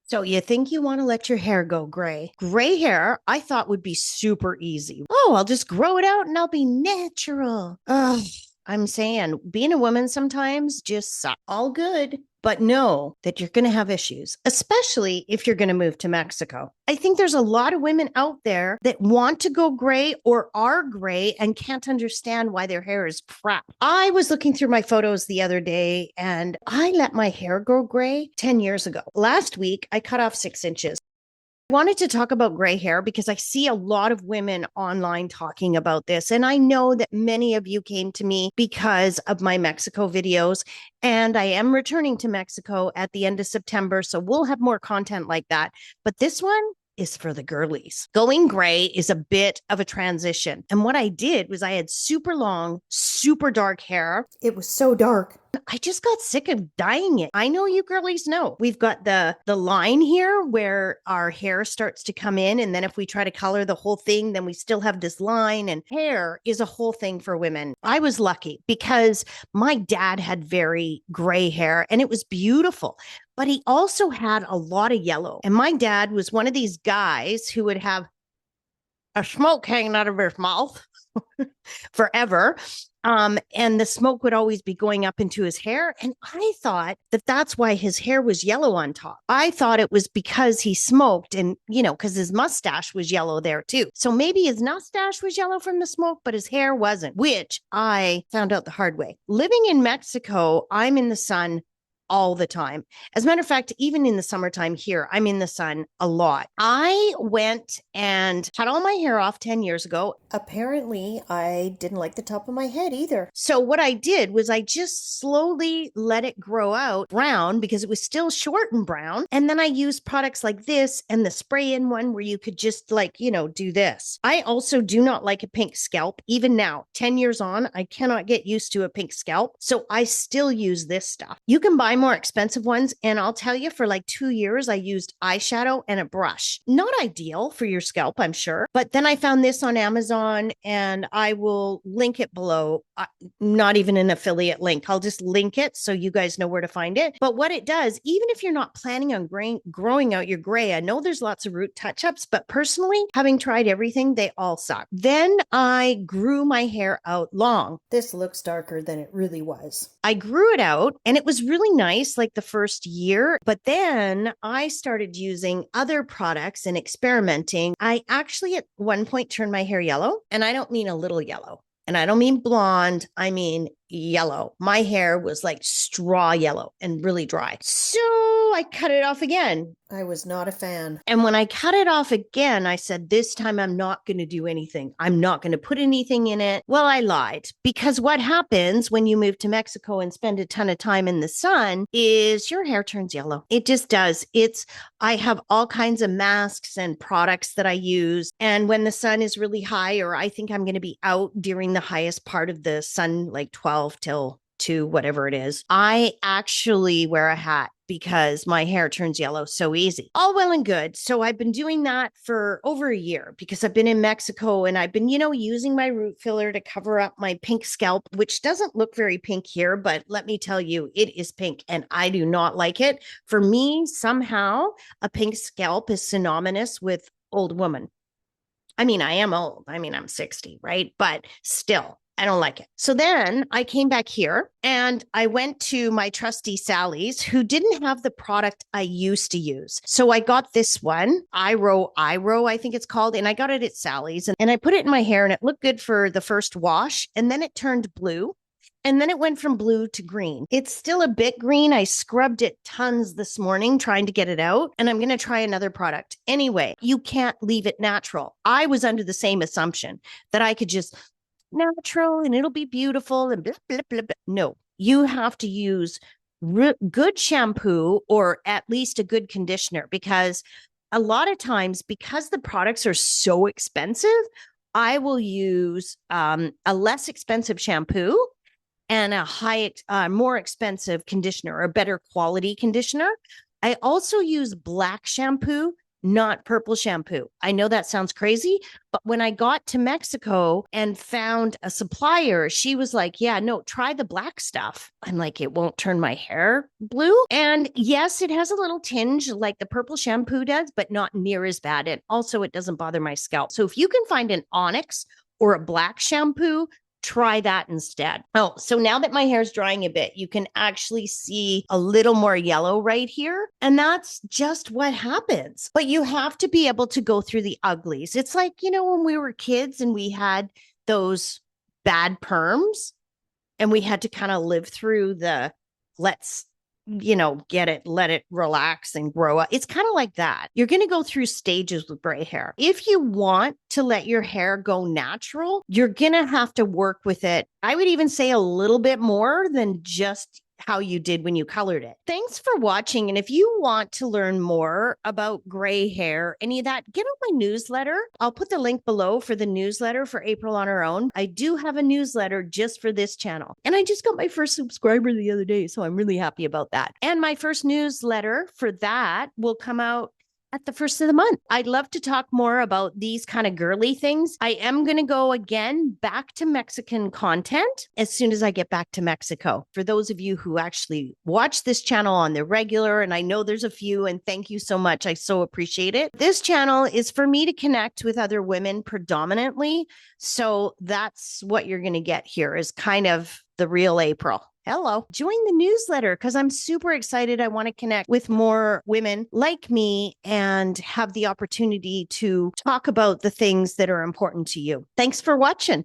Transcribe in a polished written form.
So you think you want to let your hair go gray? Gray hair, I thought would be super easy. Oh, I'll just grow it out and I'll be natural. Ugh, I'm saying being a woman sometimes just sucks. All good. But know that you're going to have issues, especially if you're going to move to Mexico. I think there's a lot of women out there that want to go gray or are gray and can't understand why their hair is crap. I was looking through my photos the other day and I let my hair grow gray 10 years ago. Last week, I cut off 6 inches. I wanted to talk about gray hair because I see a lot of women online talking about this. And I know that many of you came to me because of my Mexico videos. And I am returning to Mexico at the end of September. So we'll have more content like that. But this one is for the girlies. Going gray is a bit of a transition. And what I did was I had super long, super dark hair. It was so dark. I just got sick of dyeing it. I know you girlies know. We've got the line here where our hair starts to come in. And then if we try to color the whole thing, then we still have this line. And hair is a whole thing for women. I was lucky because my dad had very gray hair and it was beautiful. But he also had a lot of yellow. And my dad was one of these guys who would have a smoke hanging out of his mouth forever. And the smoke would always be going up into his hair. And I thought that that's why his hair was yellow on top. I thought it was because he smoked and, because his mustache was yellow there too. So maybe his mustache was yellow from the smoke, but his hair wasn't, which I found out the hard way. Living in Mexico, I'm in the sun all the time. As a matter of fact, even in the summertime here, I'm in the sun a lot. I went and cut all my hair off 10 years ago. Apparently, I didn't like the top of my head either. So what I did was I just slowly let it grow out brown because it was still short and brown. And then I used products like this and the spray in one where you could just do this. I also do not like a pink scalp. Even now, 10 years on, I cannot get used to a pink scalp. So I still use this stuff. You can buy more expensive ones. And I'll tell you, for like 2 years, I used eyeshadow and a brush. Not ideal for your scalp, I'm sure. But then I found this on Amazon and I will link it below. Not even an affiliate link. I'll just link it so you guys know where to find it. But what it does, even if you're not planning on growing out your gray, I know there's lots of root touch-ups, but personally, having tried everything, they all suck. Then I grew my hair out long. This looks darker than it really was. I grew it out and it was really nice like the first year, but then I started using other products and experimenting. I actually at one point turned my hair yellow, and I don't mean a little yellow. And I don't mean blonde, I mean yellow. My hair was like straw yellow and really dry. So I cut it off again. I was not a fan. And when I cut it off again, I said, this time I'm not going to do anything. I'm not going to put anything in it. Well, I lied, because what happens when you move to Mexico and spend a ton of time in the sun is your hair turns yellow. It just does. I have all kinds of masks and products that I use. And when the sun is really high, or I think I'm going to be out during the highest part of the sun, like 12 till 2, whatever it is, I actually wear a hat because my hair turns yellow so easy. All well and good. So I've been doing that for over a year because I've been in Mexico and I've been, using my root filler to cover up my pink scalp, which doesn't look very pink here, but let me tell you, it is pink and I do not like it. For me, somehow a pink scalp is synonymous with old woman. I mean, I am old. I mean, I'm 60, right? But still, I don't like it. So then I came back here and I went to my trusty Sally's, who didn't have the product I used to use. So I got this one, Iro, I think it's called, and I got it at Sally's and I put it in my hair and it looked good for the first wash. And then it turned blue. And then it went from blue to green. It's still a bit green. I scrubbed it tons this morning trying to get it out. And I'm going to try another product. Anyway, you can't leave it natural. I was under the same assumption that I could just natural and it'll be beautiful and blah, blah, blah, blah. No, you have to use good shampoo or at least a good conditioner, because a lot of times, because the products are so expensive, I will use a less expensive shampoo and a more expensive conditioner, or better quality conditioner. I also use black shampoo, not purple shampoo. I know that sounds crazy, but when I got to Mexico and found a supplier, she was like, yeah, no, try the black stuff. I'm like, it won't turn my hair blue. And yes, it has a little tinge like the purple shampoo does, but not near as bad. And also, it doesn't bother my scalp. So if you can find an onyx or a black shampoo, try that instead. Oh, so now that my hair is drying a bit, you can actually see a little more yellow right here. And that's just what happens. But you have to be able to go through the uglies. It's like, when we were kids and we had those bad perms and we had to kind of live through the let's get it, let it relax and grow up. It's kind of like that. You're going to go through stages with gray hair. If you want to let your hair go natural, you're going to have to work with it. I would even say a little bit more than just how you did when you colored it. Thanks for watching. And if you want to learn more about gray hair, any of that, get on my newsletter. I'll put the link below for the newsletter for April on Her Own. I do have a newsletter just for this channel. And I just got my first subscriber the other day, so I'm really happy about that. And my first newsletter for that will come out at the first of the month. I'd love to talk more about these kind of girly things. I am going to go again back to Mexican content as soon as I get back to Mexico. For those of you who actually watch this channel on the regular, and I know there's a few, and thank you so much. I so appreciate it. This channel is for me to connect with other women predominantly. So that's what you're going to get here is kind of the real April. Hello. Join the newsletter because I'm super excited. I want to connect with more women like me and have the opportunity to talk about the things that are important to you. Thanks for watching.